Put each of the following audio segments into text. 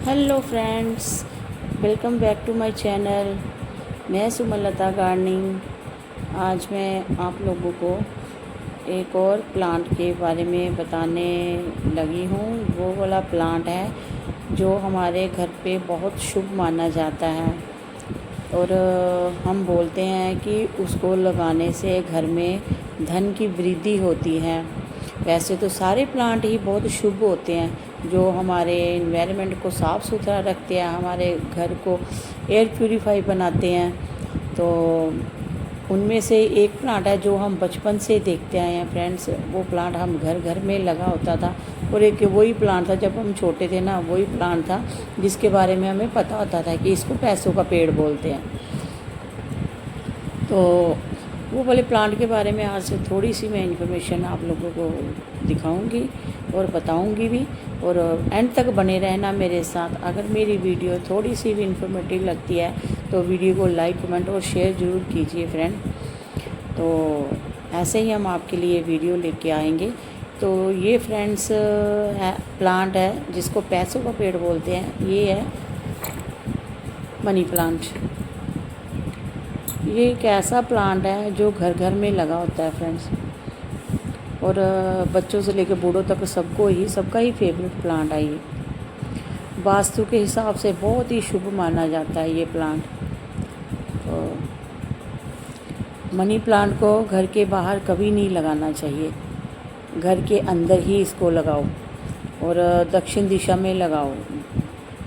Hello friends, welcome back to my channel. मैं Sumlata gardening. आज मैं आप लोगों को एक और प्लांट के बारे में बताने लगी हूँ। वो वाला प्लांट है जो हमारे घर पे बहुत शुभ माना जाता है और हम बोलते हैं कि उसको लगाने से घर में धन की वृद्धि होती है। वैसे तो सारे प्लांट ही बहुत शुभ होते हैं जो हमारे एनवायरनमेंट को साफ़ सुथरा रखते हैं, हमारे घर को एयर प्यूरीफाई बनाते हैं। तो उनमें से एक प्लांट है जो हम बचपन से देखते आए हैं फ्रेंड्स। वो प्लांट हम घर घर में लगा होता था और एक वही प्लांट था, जब हम छोटे थे ना, वही प्लांट था जिसके बारे में हमें पता होता था कि इसको पैसों का पेड़ बोलते हैं। तो वो वाले प्लांट के बारे में आज थोड़ी सी मैं इन्फॉर्मेशन आप लोगों को दिखाऊंगी और बताऊंगी भी, और एंड तक बने रहना मेरे साथ। अगर मेरी वीडियो थोड़ी सी भी इन्फॉर्मेटिव लगती है तो वीडियो को लाइक कमेंट और शेयर ज़रूर कीजिए फ्रेंड। तो ऐसे ही हम आपके लिए वीडियो लेके आएंगे। तो ये फ्रेंड्स प्लांट है जिसको पैसों का पेड़ बोलते हैं। ये है मनी प्लांट। ये एक ऐसा प्लांट है जो घर घर में लगा होता है फ्रेंड्स, और बच्चों से लेकर बूढ़ों तक सबका ही फेवरेट प्लांट है ये। वास्तु के हिसाब से बहुत ही शुभ माना जाता है ये प्लांट। तो मनी प्लांट को घर के बाहर कभी नहीं लगाना चाहिए, घर के अंदर ही इसको लगाओ और दक्षिण दिशा में लगाओ।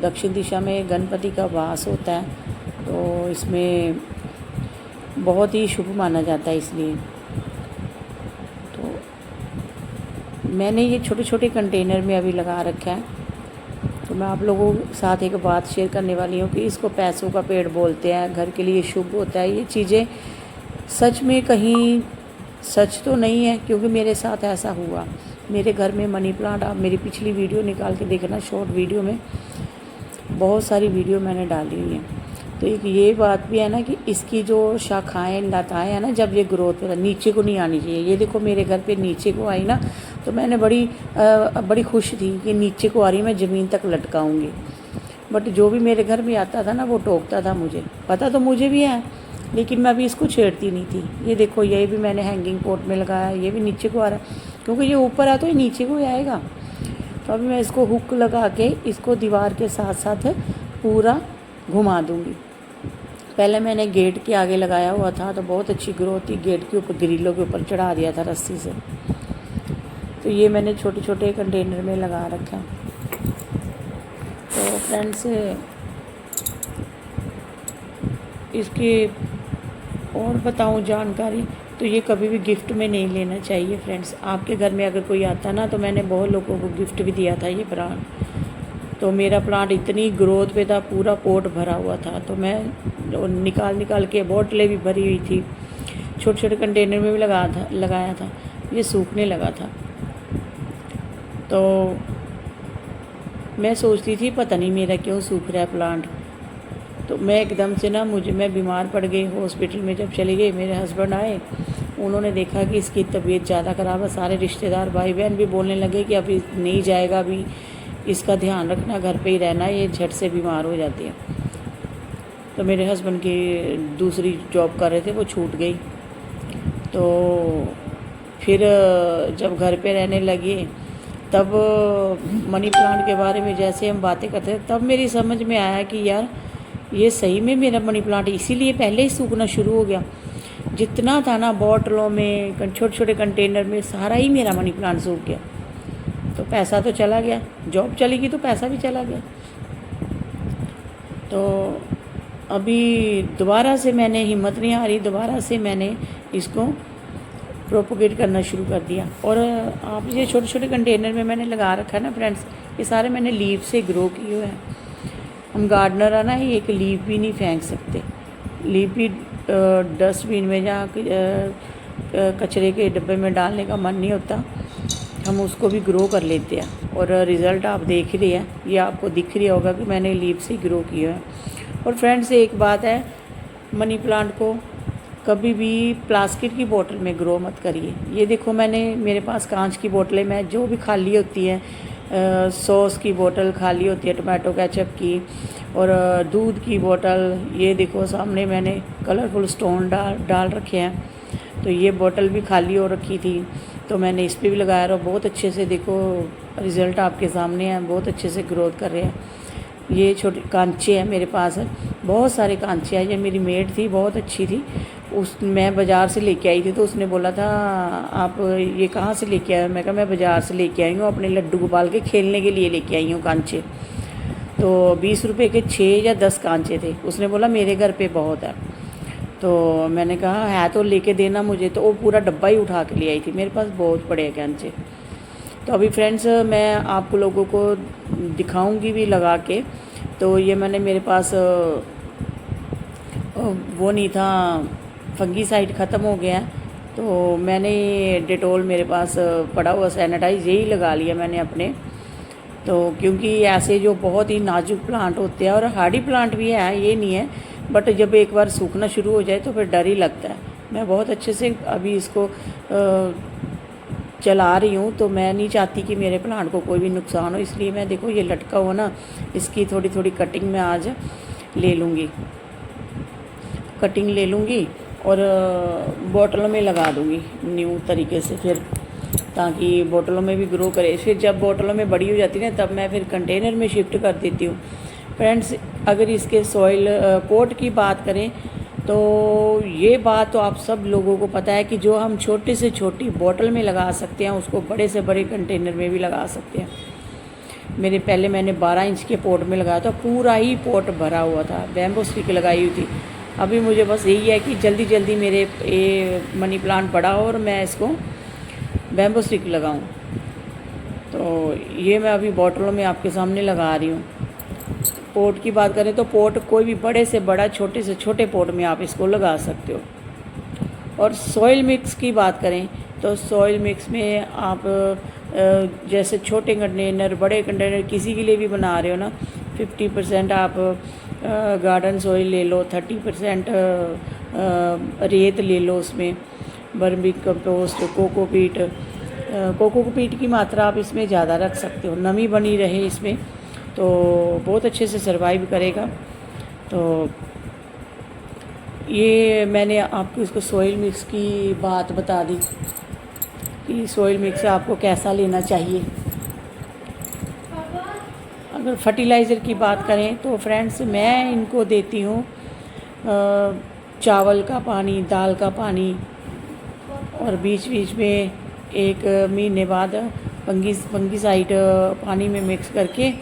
दक्षिण दिशा में गणपति का वास होता है, तो इसमें बहुत ही शुभ माना जाता है। इसलिए तो मैंने ये छोटे छोटे कंटेनर में अभी लगा रखा है। तो मैं आप लोगों के साथ एक बात शेयर करने वाली हूँ कि इसको पैसों का पेड़ बोलते हैं, घर के लिए शुभ होता है। ये चीज़ें सच में कहीं सच तो नहीं है, क्योंकि मेरे साथ ऐसा हुआ। मेरे घर में मनी प्लांट, आप मेरी पिछली वीडियो निकाल के देखना, शॉर्ट वीडियो में बहुत सारी वीडियो मैंने डाली हुई हैं। तो एक ये बात भी है ना कि इसकी जो शाखाएं लताएं हैं ना, जब ये ग्रोथ पे नीचे को नहीं आनी चाहिए। ये देखो मेरे घर पे नीचे को आई ना, तो मैंने बड़ी खुश थी कि नीचे को आ रही, मैं ज़मीन तक लटकाऊंगी। बट जो भी मेरे घर में आता था ना, वो टोकता था मुझे। पता तो मुझे भी है, लेकिन मैं अभी इसको छेड़ती नहीं थी। ये देखो, ये भी मैंने हैंगिंग पॉट में लगाया, ये भी नीचे को आ रहा है, क्योंकि ये ऊपर आ तो ये नीचे को ही आएगा। तो अभी मैं इसको हुक लगा के इसको दीवार के साथ साथ पूरा घुमा दूँगी। पहले मैंने गेट के आगे लगाया हुआ था, तो बहुत अच्छी ग्रोथ थी। गेट के ऊपर ग्रिलों के ऊपर चढ़ा दिया था रस्सी से। तो ये मैंने छोटे छोटे कंटेनर में लगा रखा। तो फ्रेंड्स, इसकी और बताऊं जानकारी, तो ये कभी भी गिफ्ट में नहीं लेना चाहिए फ्रेंड्स। आपके घर में अगर कोई आता ना, तो मैंने बहुत लोगों को गिफ्ट भी दिया था ये प्लांट। तो मेरा प्लांट इतनी ग्रोथ पे था, पूरा पोट भरा हुआ था। तो मैं निकाल के बोतलें भी भरी हुई थी, छोटे छोटे कंटेनर में भी लगाया था। ये सूखने लगा था। तो मैं सोचती थी पता नहीं मेरा क्यों सूख रहा है प्लांट। तो मैं एकदम से ना मैं बीमार पड़ गई। हॉस्पिटल में जब चली गई, मेरे हस्बैंड आए, उन्होंने देखा कि इसकी तबीयत ज़्यादा ख़राब है। सारे रिश्तेदार भाई बहन भी बोलने लगे कि अभी नहीं जाएगा, अभी इसका ध्यान रखना, घर पे ही रहना, ये झट से बीमार हो जाती है। तो मेरे हस्बैंड की दूसरी जॉब कर रहे थे, वो छूट गई। तो फिर जब घर पे रहने लगे, तब मनी प्लांट के बारे में जैसे हम बातें करते थे, तब मेरी समझ में आया कि यार ये सही में मेरा मनी प्लांट इसीलिए पहले ही सूखना शुरू हो गया। जितना था ना बॉटलों में, छोटे छोटे कंटेनर में, सारा ही मेरा मनी प्लांट सूख गया। तो पैसा तो चला गया, जॉब चली गई तो पैसा भी चला गया। तो अभी दोबारा से मैंने हिम्मत नहीं हारी, दोबारा से मैंने इसको प्रोपोगेट करना शुरू कर दिया। और आप ये छोटे छोटे कंटेनर में मैंने लगा रखा है ना फ्रेंड्स, ये सारे मैंने लीफ से ग्रो किए हुए हैं। हम गार्डनर है ना, एक लीफ भी नहीं फेंक सकते। लीफ भी डस्टबिन में, जहाँ कचरे के डब्बे में डालने का मन नहीं होता, हम उसको भी ग्रो कर लेते हैं। और रिज़ल्ट आप देख रहे हैं, ये आपको दिख रहा होगा कि मैंने लीफ से ग्रो किया है। और फ्रेंड्स, एक बात है, मनी प्लांट को कभी भी प्लास्टिक की बोतल में ग्रो मत करिए। ये देखो, मेरे पास कांच की बोतलें, मैं जो भी खाली होती है सॉस की बोतल खाली होती है टमाटो केचप की, और दूध की बोतल। ये देखो सामने मैंने कलरफुल स्टोन डाल रखे हैं, तो ये बोतल भी खाली हो रखी थी, तो मैंने इस पर भी लगाया और बहुत अच्छे से देखो रिज़ल्ट आपके सामने है, बहुत अच्छे से ग्रोथ कर रहे हैं। ये छोटे कांचे हैं मेरे पास, बहुत सारे कांचे हैं। ये मेरी मेड थी, बहुत अच्छी थी, मैं बाज़ार से लेके आई थी, तो उसने बोला था आप ये कहाँ से लेके आए हो? मैं कहा मैं बाज़ार से लेके आई हूँ, अपने लड्डू गोपाल के खेलने के लिए लेके आई हूँ कांचे। तो 20 रुपये के 6 या 10 कांचे थे। उसने बोला मेरे घर पे बहुत है, तो मैंने कहा है तो लेके देना मुझे, तो वो पूरा डब्बा ही उठा के ले आई थी। मेरे पास बहुत पड़े हैं कांचे। तो अभी फ्रेंड्स मैं आप लोगों को दिखाऊंगी भी लगा के। तो ये मैंने मेरे पास वो नहीं था, फंगीसाइड ख़त्म हो गया है, तो मैंने डेटॉल मेरे पास पड़ा हुआ सैनिटाइज यही लगा लिया मैंने अपने। तो क्योंकि ऐसे जो बहुत ही नाजुक प्लांट होते हैं, और हार्डी प्लांट भी है, ये नहीं है, बट जब एक बार सूखना शुरू हो जाए तो फिर डर ही लगता है। मैं बहुत अच्छे से अभी इसको चला रही हूँ, तो मैं नहीं चाहती कि मेरे प्लांट को कोई भी नुकसान हो, इसलिए मैं देखो ये लटका हुआ ना, इसकी थोड़ी थोड़ी कटिंग मैं आज ले लूँगी, कटिंग ले लूँगी और बोतलों में लगा दूँगी न्यू तरीके से, फिर ताकि बोतलों में भी ग्रो करे। फिर जब बोतलों में बड़ी हो जाती है ना, तब मैं फिर कंटेनर में शिफ्ट कर देती हूँ। फ्रेंड्स अगर इसके सॉइल पोट की बात करें, तो ये बात तो आप सब लोगों को पता है कि जो हम छोटी से छोटी बोतल में लगा सकते हैं, उसको बड़े से बड़े कंटेनर में भी लगा सकते हैं। पहले मैंने 12 इंच के पॉट में लगाया था, पूरा ही पॉट भरा हुआ था, बैम्बू स्टिक लगाई हुई थी। अभी मुझे बस यही है कि जल्दी जल्दी मेरे ये मनी प्लांट बड़ा हो और मैं इसको बैम्बू स्टिक लगाऊं। तो ये मैं अभी बोतलों में आपके सामने लगा रही हूँ। पोट की बात करें तो पोट कोई भी बड़े से बड़ा, छोटे से छोटे पोट में आप इसको लगा सकते हो। और सॉइल मिक्स की बात करें तो सॉइल मिक्स में आप जैसे छोटे कंटेनर, बड़े कंटेनर किसी के लिए भी बना रहे हो ना, 50% आप गार्डन सॉइल ले लो, 30% रेत ले लो, उसमें वर्मी कंपोस्ट, कोकोपीट। कोकोपीट की मात्रा आप इसमें ज़्यादा रख सकते हो, नमी बनी रहे इसमें, तो बहुत अच्छे से सर्वाइव करेगा। तो ये मैंने आपको इसको सॉइल मिक्स की बात बता दी कि सॉइल मिक्स आपको कैसा लेना चाहिए। अगर फर्टिलाइज़र की बात करें तो फ्रेंड्स मैं इनको देती हूँ चावल का पानी, दाल का पानी, और बीच बीच में 1 महीने बाद फंगीसाइड पानी में मिक्स करके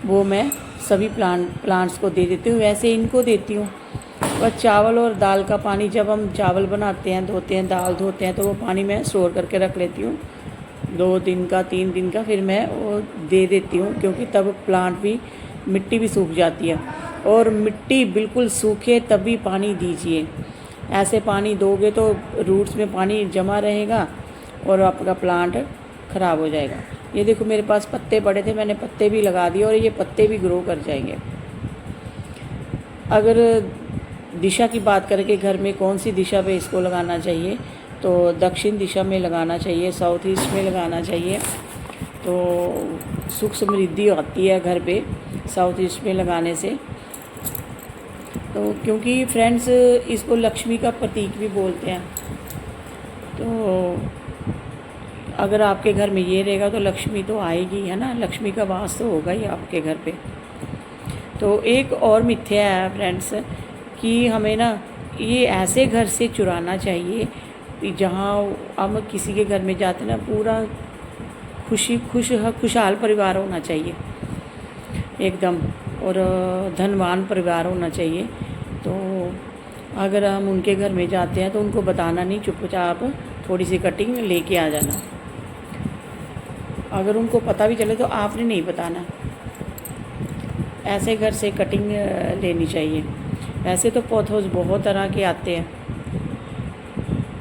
वो मैं सभी प्लांट्स को दे देती हूँ। वैसे इनको देती हूँ। बस चावल और दाल का पानी, जब हम चावल बनाते हैं, धोते हैं, दाल धोते हैं, तो वो पानी मैं स्टोर करके रख लेती हूँ 2 दिन का, 3 दिन का, फिर मैं वो दे देती हूँ, क्योंकि तब प्लांट भी, मिट्टी भी सूख जाती है। और मिट्टी बिल्कुल सूखे तभी पानी दीजिए, ऐसे पानी दोगे तो रूट्स में पानी जमा रहेगा और आपका प्लांट ख़राब हो जाएगा। ये देखो मेरे पास पत्ते पड़े थे, मैंने पत्ते भी लगा दिए और ये पत्ते भी ग्रो कर जाएंगे। अगर दिशा की बात करें कि घर में कौन सी दिशा पे इसको लगाना चाहिए, तो दक्षिण दिशा में लगाना चाहिए, साउथ ईस्ट में लगाना चाहिए, तो सुख समृद्धि आती है घर पे साउथ ईस्ट में लगाने से। तो क्योंकि फ्रेंड्स इसको लक्ष्मी का प्रतीक भी बोलते हैं, तो अगर आपके घर में ये रहेगा तो लक्ष्मी तो आएगी, है ना, लक्ष्मी का वास तो होगा ही आपके घर पे। तो एक और मिथ्या है फ्रेंड्स कि हमें ना ये ऐसे घर से चुराना चाहिए जहाँ हम किसी के घर में जाते ना, पूरा खुशहाल परिवार होना चाहिए एकदम, और धनवान परिवार होना चाहिए। तो अगर हम उनके घर में जाते हैं तो उनको बताना नहीं, चुपचाप थोड़ी सी कटिंग लेके आ जाना। अगर उनको पता भी चले तो आपने नहीं बताना, ऐसे घर से कटिंग लेनी चाहिए। वैसे तो पौधों बहुत तरह के आते हैं,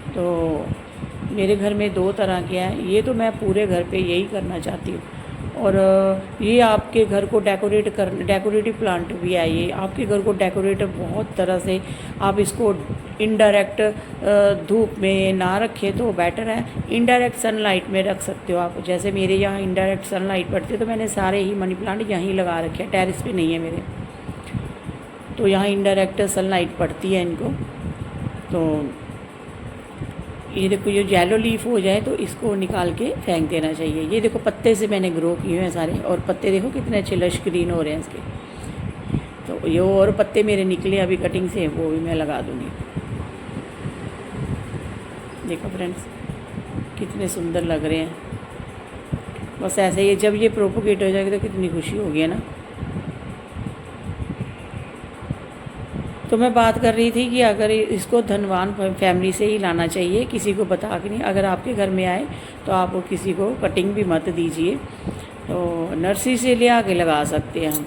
तो मेरे घर में 2 तरह के हैं। ये तो मैं पूरे घर पे यही करना चाहती हूँ, और ये आपके घर को डेकोरेटिव प्लांट भी है। ये आपके घर को डेकोरेट बहुत तरह से, आप इसको इनडायरेक्ट धूप में ना रखें तो बेटर है, इनडायरेक्ट सनलाइट में रख सकते हो आप। जैसे मेरे यहाँ इनडायरेक्ट सनलाइट पड़ती है तो मैंने सारे ही मनी प्लांट यहीं लगा रखे हैं, टेरेस पे नहीं है मेरे, तो यहाँ इनडायरेक्ट सनलाइट पड़ती है इनको। तो ये देखो, ये येलो लीफ हो जाए तो इसको निकाल के फेंक देना चाहिए। ये देखो पत्ते से मैंने ग्रो किए हैं सारे, और पत्ते देखो कितने अच्छे लश ग्रीन हो रहे हैं इसके। तो ये और पत्ते मेरे निकले अभी कटिंग से, वो भी मैं लगा दूँगी। देखो फ्रेंड्स कितने सुंदर लग रहे हैं। बस ऐसे ही जब ये प्रोपोगेट हो जाएगा तो कितनी खुशी होगी, है ना। तो मैं बात कर रही थी कि अगर इसको धनवान फैमिली से ही लाना चाहिए, किसी को बता के नहीं। अगर आपके घर में आए तो आप किसी को कटिंग भी मत दीजिए। तो नर्सरी से ले आके लगा सकते हैं हम,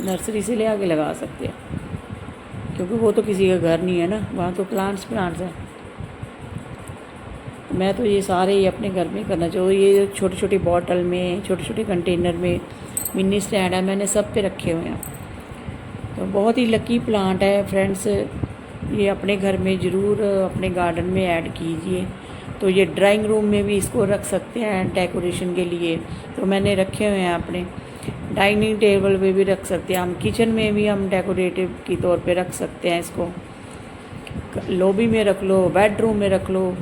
नर्सरी से ले आके लगा सकते हैं, क्योंकि वो तो किसी का घर नहीं है ना, वहाँ तो प्लांट्स हैं। मैं तो ये सारे ही अपने घर में करना चाहिए। ये छोटे छोटे बॉटल में, छोटे छोटे कंटेनर में, मिनी स्टैंड है, मैंने सब पे रखे हुए हैं। तो बहुत ही लकी प्लांट है फ्रेंड्स, ये अपने घर में ज़रूर अपने गार्डन में ऐड कीजिए। तो ये ड्राइंग रूम में भी इसको रख सकते हैं डेकोरेशन के लिए, तो मैंने रखे हुए हैं। अपने डाइनिंग टेबल पे भी रख सकते हैं हम, किचन में भी हम डेकोरेटिव के तौर पे रख सकते हैं इसको। लॉबी में रख लो, बेडरूम में रख लो,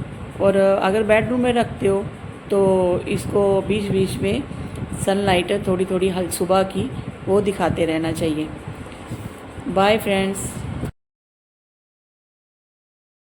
और अगर बेडरूम में रखते हो तो इसको बीच बीच में सनलाइट थोड़ी थोड़ी सुबह की वो दिखाते रहना चाहिए। Bye friends.